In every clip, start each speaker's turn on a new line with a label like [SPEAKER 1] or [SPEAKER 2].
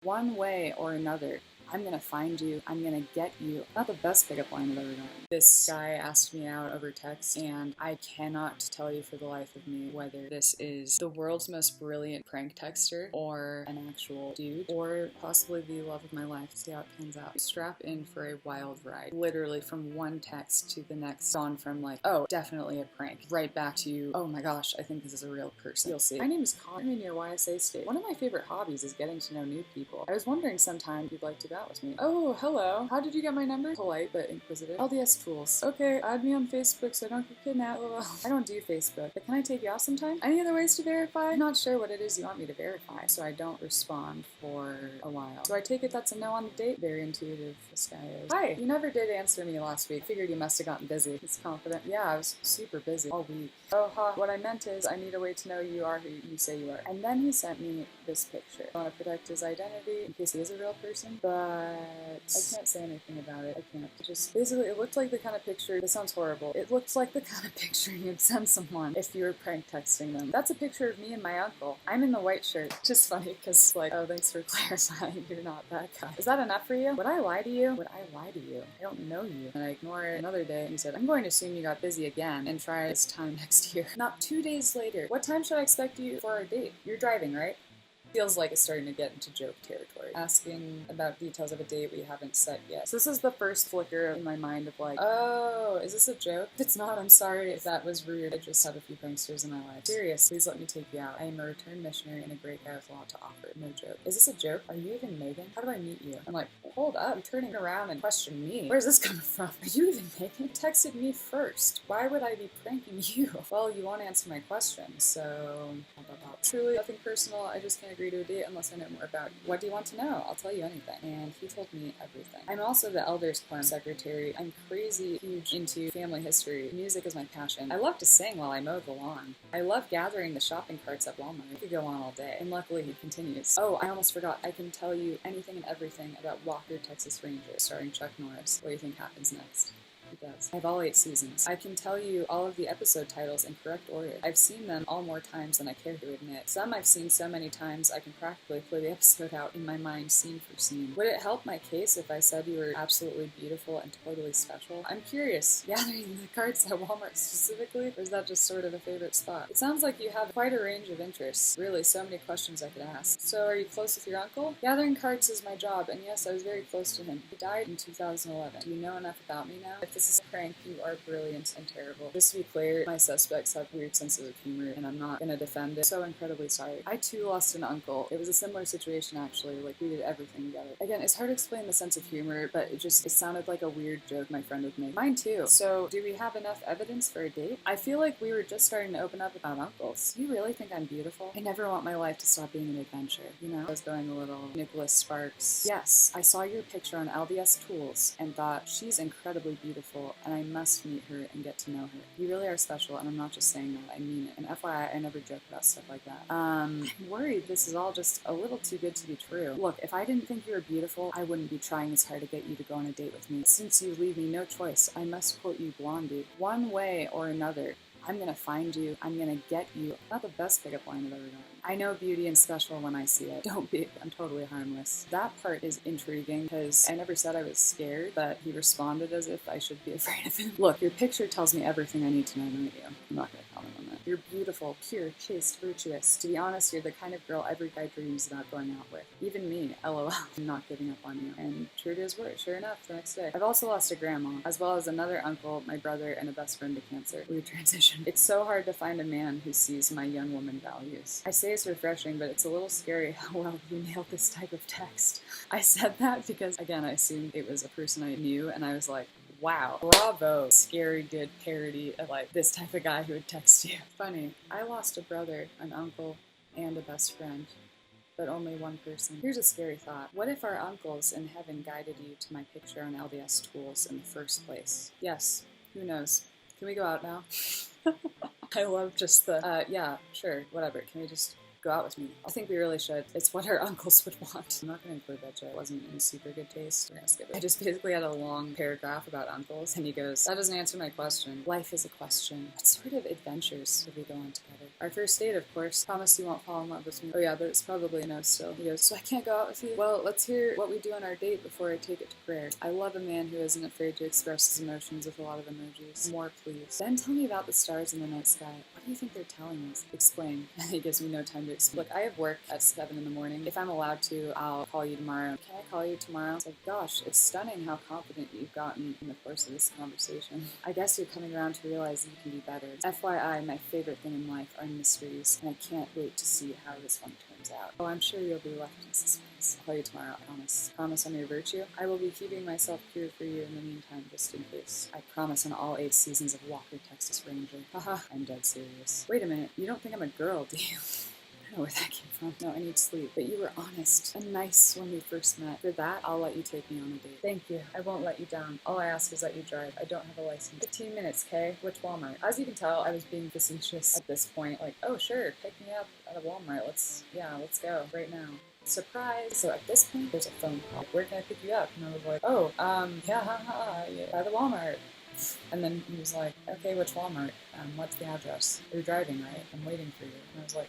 [SPEAKER 1] One way or another, I'm gonna find you, I'm gonna get you. Not the best pickup line I've ever gotten. This guy asked me out over text, and I cannot tell you for the life of me whether this is the world's most brilliant prank texter, or an actual dude, or possibly the love of my life. See how it pans out. Strap in for a wild ride. Literally from one text to the next, gone from like, oh, definitely a prank, right back to, oh my gosh, I think this is a real person. You'll see. My name is Connor. I'm in your YSA state. One of my favorite hobbies is getting to know new people. I was wondering sometime if you'd like to go out with me. Oh, hello. How did you get my number? Polite but inquisitive. LDS tools. Okay, add me on Facebook so I don't get kidnapped. I don't do Facebook, but can I take you out sometime? Any other ways to verify? I'm not sure what it is you want me to verify, so I don't respond for a while. So I take it that's a no on the date? Very intuitive, this guy is. Hi, you never did answer me last week. Figured you must have gotten busy. He's confident. Yeah, I was super busy all week. Oh, ha. What I meant is, I need a way to know you are who you say you are. And then he sent me this picture. I want to protect his identity in case he is a real person, but I can't say anything about it. I can't. Just basically, it looked like the kind of picture. This sounds horrible. It looks like the kind of picture you'd send someone if you were prank texting them. That's a picture of me and my uncle. I'm in the white shirt. Just funny because, like, oh, thanks for clarifying. You're not that guy. Is that enough for you? Would I lie to you? Would I lie to you? I don't know you. And I ignore it. Another day, he said, I'm going to assume you got busy again and try this time next year. Not 2 days later. What time should I expect you for our date? You're driving, right? Feels like it's starting to get into joke territory. Asking about details of a date we haven't set yet. So this is the first flicker in my mind of like, oh, is this a joke? If it's not, I'm sorry if that was rude. I just had a few pranksters in my life. Serious, please let me take you out. I am a returned missionary and a great guy with a lot to offer. No joke. Is this a joke? Are you even Megan? How do I meet you? I'm like, hold up. You're turning around and question me. Where's this coming from? Are you even Megan? You texted me first. Why would I be pranking you? Well, you won't answer my question, so truly nothing personal. I just can't agree to a date unless I know more about you. What do you want to know? I'll tell you anything. And he told me everything. I'm also the Elders Quorum secretary. I'm crazy huge into family history. Music is my passion. I love to sing while I mow the lawn. I love gathering the shopping carts at Walmart. It could go on all day. And luckily he continues. Oh, I almost forgot. I can tell you anything and everything about Walker, Texas Ranger, starring Chuck Norris. What do you think happens next? He does. I have all 8 seasons. I can tell you all of the episode titles in correct order. I've seen them all more times than I care to admit. Some I've seen so many times I can practically play the episode out in my mind scene for scene. Would it help my case if I said you were absolutely beautiful and totally special? I'm curious. Gathering the carts at Walmart specifically? Or is that just sort of a favorite spot? It sounds like you have quite a range of interests. Really, so many questions I could ask. So are you close with your uncle? Gathering carts is my job, and yes, I was very close to him. He died in 2011. Do you know enough about me now? If this is a prank, you are brilliant and terrible. Just to be clear, my suspects have weird senses of humor, and I'm not gonna defend it. So incredibly sorry. I too lost an uncle. It was a similar situation actually, like we did everything together. Again, it's hard to explain the sense of humor, but it sounded like a weird joke my friend would make. Mine too. So, do we have enough evidence for a date? I feel like we were just starting to open up about uncles. Do you really think I'm beautiful? I never want my life to stop being an adventure, you know? I was going a little Nicholas Sparks. Yes, I saw your picture on LDS Tools and thought, she's incredibly beautiful, and I must meet her and get to know her. You really are special, and I'm not just saying that, I mean it. And FYI, I never joke about stuff like that. I'm worried this is all just a little too good to be true. Look, if I didn't think you were beautiful, I wouldn't be trying as hard to get you to go on a date with me. Since you leave me no choice, I must quote you Blondie. One way or another, I'm gonna find you, I'm gonna get you. Not the best pickup line I've ever gotten. I know beauty and special when I see it. Don't be, I'm totally harmless. That part is intriguing because I never said I was scared, but he responded as if I should be afraid of him. Look, your picture tells me everything I need to know about you. I'm not gonna comment on that. You're beautiful, pure, chaste, virtuous. To be honest, you're the kind of girl every guy dreams about going out with. Even me, LOL. I'm not giving up on you. And true to his word, sure enough, the next day. I've also lost a grandma, as well as another uncle, my brother, and a best friend to cancer. Weird transition. It's so hard to find a man who sees my young woman values. I say it's refreshing, but it's a little scary how well you nailed this type of text. I said that because, again, I assumed it was a person I knew, and I was like, wow, bravo, scary good parody of like this type of guy who would text you. Funny, I lost a brother, an uncle, and a best friend, but only one person. Here's a scary thought. What if our uncles in heaven guided you to my picture on LDS Tools in the first place? Yes, who knows? Can we go out now? I love just the, yeah, sure, whatever. Can we just go out with me? I think we really should. It's what our uncles would want. I'm not going to include that joke. It wasn't in super good taste. We're going to skip it. I just basically had a long paragraph about uncles, and he goes, that doesn't answer my question. Life is a question. What sort of adventures did we go on together? Our first date, of course. Promise you won't fall in love with me. Oh yeah, but it's probably a no still. He goes, so I can't go out with you? Well, let's hear what we do on our date before I take it to prayer. I love a man who isn't afraid to express his emotions with a lot of emojis. More, please. Then tell me about the stars in the night sky. What do you think they're telling us? Explain. He gives me no time to explain. Look, I have work at 7 in the morning. If I'm allowed to, I'll call you tomorrow. Can I call you tomorrow? It's like, gosh, it's stunning how confident you've gotten in the course of this conversation. I guess you're coming around to realize you can be better. FYI, my favorite thing in life are mysteries, and I can't wait to see how this one turns out. Oh, I'm sure you'll be left in suspense. I'll call you tomorrow, I promise. Promise on your virtue? I will be keeping myself pure for you in the meantime, just in case. I promise on all 8 seasons of Walker, Texas Ranger. Haha, I'm dead serious. Wait a minute, you don't think I'm a girl, do you? I don't know where that came from. No, I need sleep. But you were honest and nice when we first met. For that, I'll let you take me on a date. Thank you. I won't let you down. All I ask is that you drive. I don't have a license. 15 minutes, Kay? Which Walmart? As you can tell, I was being facetious at this point. Like, oh sure, pick me up at a Walmart. Let's go right now. Surprise! So at this point, there's a phone call. Where can I pick you up? And I was like, oh, yeah, by the Walmart. And then he was like, okay, which Walmart? What's the address? You're driving, right? I'm waiting for you. And I was like,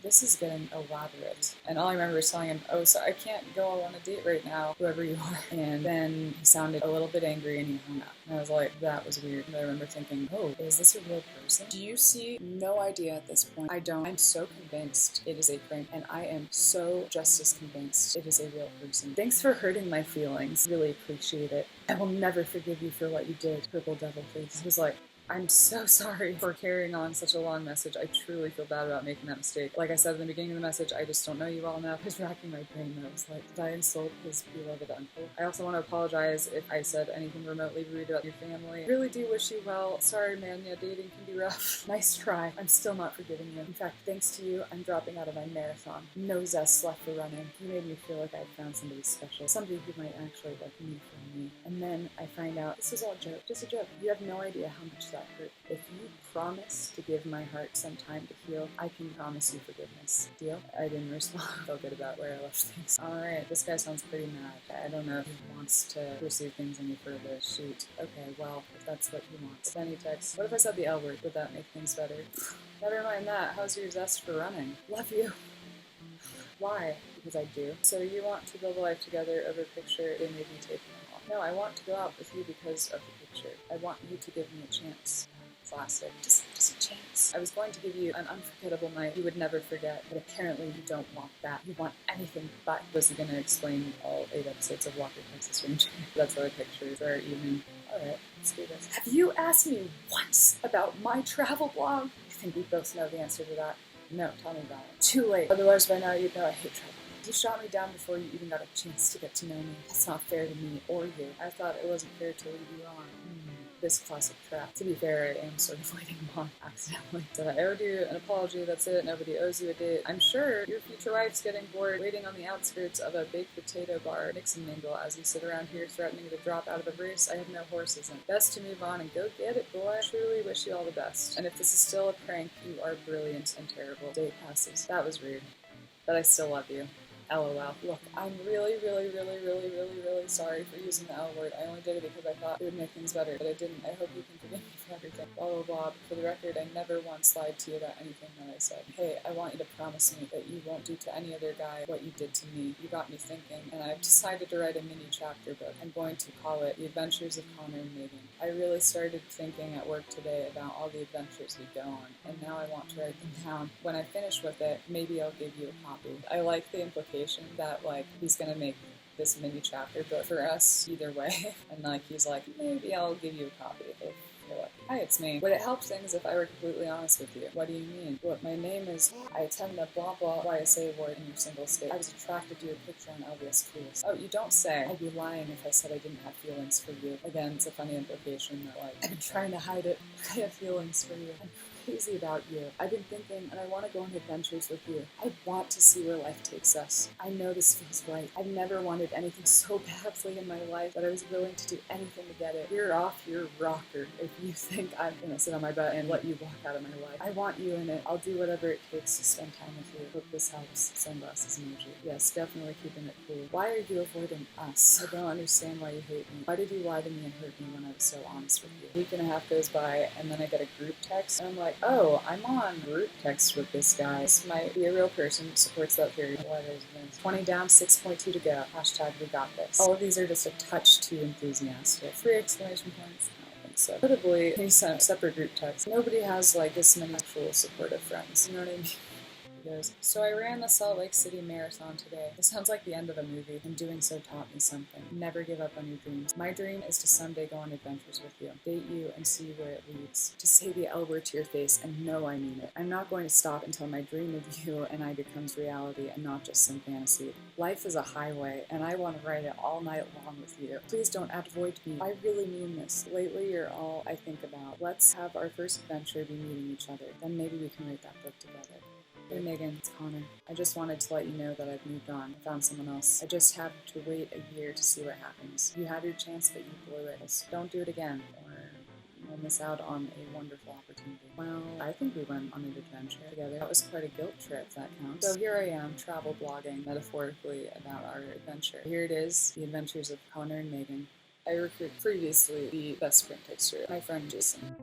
[SPEAKER 1] this is getting elaborate. And all I remember is telling him, oh, so I can't go on a date right now, whoever you are. And then he sounded a little bit angry and he hung up. And I was like, that was weird. And I remember thinking, oh, is this a real person? Do you see? No idea at this point. I don't. I'm so convinced it is a prank. And I am so just as convinced it is a real person. Thanks for hurting my feelings. Really appreciate it. I will never forgive you for what you did. Purple devil face. He was like, I'm so sorry for carrying on such a long message. I truly feel bad about making that mistake. Like I said in the beginning of the message, I just don't know you well enough. I was racking my brain though. I was like, did I insult his beloved uncle? I also want to apologize if I said anything remotely rude about your family. I really do wish you well. Sorry man, yeah, dating can be rough. Nice try. I'm still not forgiving you. In fact, thanks to you, I'm dropping out of my marathon. No zest left for running. You made me feel like I'd found somebody special. Somebody who might actually like me for me. And then I find out this was all a joke. Just a joke. You have no idea how much that hurt. If you promise to give my heart some time to heal, I can promise you forgiveness. Deal? I didn't respond. I feel good about where I left things. Alright, this guy sounds pretty mad. I don't know if he wants to pursue things any further. Shoot. Okay, well, if that's what he wants. Then he texts, what if I said the L word? Would that make things better? Never mind that. How's your zest for running? Love you. Why? Because I do. So you want to build a life together over a picture they made me take them off. No, I want to go out with you because of the picture. I want you to give me a chance. Classic. Just a chance. I was going to give you an unforgettable night you would never forget, but apparently you don't want that. You want anything but. Was he going to explain all 8 episodes of Walker, Texas Ranger? That's what I pictured for our evening. Alright, let's do this. Have you asked me once about my travel blog? I think we both know the answer to that. No, tell me about it. Too late. Otherwise by now you'd know I hate travel. You shot me down before you even got a chance to get to know me. That's not fair to me or you. I thought it wasn't fair to lead you on. This classic trap. To be fair, I am sort of leading him on accidentally. So I owe you an apology, that's it. Nobody owes you a date. I'm sure your future wife's getting bored waiting on the outskirts of a baked potato bar. Mix and mingle as you sit around here threatening to drop out of a race I have no horses in. Best to move on and go get it, boy. Truly wish you all the best. And if this is still a prank, you are brilliant and terrible. Day passes. That was rude. But I still love you. LOL. Look, I'm really sorry for using the L word. I only did it because I thought it would make things better, but I didn't. I hope you can forgive me for everything. Blah, blah, blah. But for the record, I never once lied to you about anything that I said. Hey, I want you to promise me that you won't do to any other guy what you did to me. You got me thinking, and I've decided to write a mini chapter book. I'm going to call it The Adventures of Connor and Megan. I really started thinking at work today about all the adventures we go on, and now I want to write them down. When I finish with it, maybe I'll give you a copy. I like the implication that, like, he's gonna make this mini chapter book for us either way. And, like, he's like, maybe I'll give you a copy if you're lucky. Hi, it's me. Would it help things if I were completely honest with you? What do you mean? Well, my name is... I attended a blah blah YSA award in your single state. I was attracted to your picture on LBS Tools. Oh, you don't say. I'd be lying if I said I didn't have feelings for you. Again, it's a funny implication that, like, I've been trying to hide it. I have feelings for you. I'm crazy about you. I've been thinking, and I want to go on adventures with you. I want to see where life takes us. I know this feels right. I've never wanted anything so badly in my life that I was willing to do anything to get it. You're off your rocker if you think I'm gonna sit on my butt and let you walk out of my life. I want you in it. I'll do whatever it takes to spend time with you. Hope this helps. Sunglasses emoji. Yes, definitely keeping it cool. Why are you avoiding us? I don't understand why you hate me. Why did you lie to me and hurt me when I was so honest with you? A week and a half goes by, and then I get a group text, and I'm like, oh, I'm on group text with this guy. This might be a real person who supports that theory. What is this? 20 down, 6.2 to go. Hashtag we got this. All of these are just a touch too enthusiastic. 3 exclamation points. So, notably, he sent separate group texts. Nobody has like this many actual supportive friends. You know what I mean? He goes, so I ran the Salt Lake City Marathon today. It sounds like the end of a movie, and doing so taught me something. Never give up on your dreams. My dream is to someday go on adventures with you, date you, and see where it leads. To say the L word to your face and know I mean it. I'm not going to stop until my dream of you and I becomes reality and not just some fantasy. Life is a highway, and I want to ride it all night long with you. Please don't avoid me. I really mean this. Lately, you're all I think about. Let's have our first adventure be meeting each other. Then maybe we can write that book together. Hey Megan, it's Connor. I just wanted to let you know that I've moved on. I found someone else. I just have to wait a year to see what happens. You had your chance, but you blew it. Just don't do it again, or you'll miss out on a wonderful opportunity. Well, I think we went on an adventure together. That was quite a guilt trip, if that counts. So here I am, travel blogging, metaphorically, about our adventure. Here it is, the adventures of Connor and Megan. I recruited previously the best print texture, my friend Jason.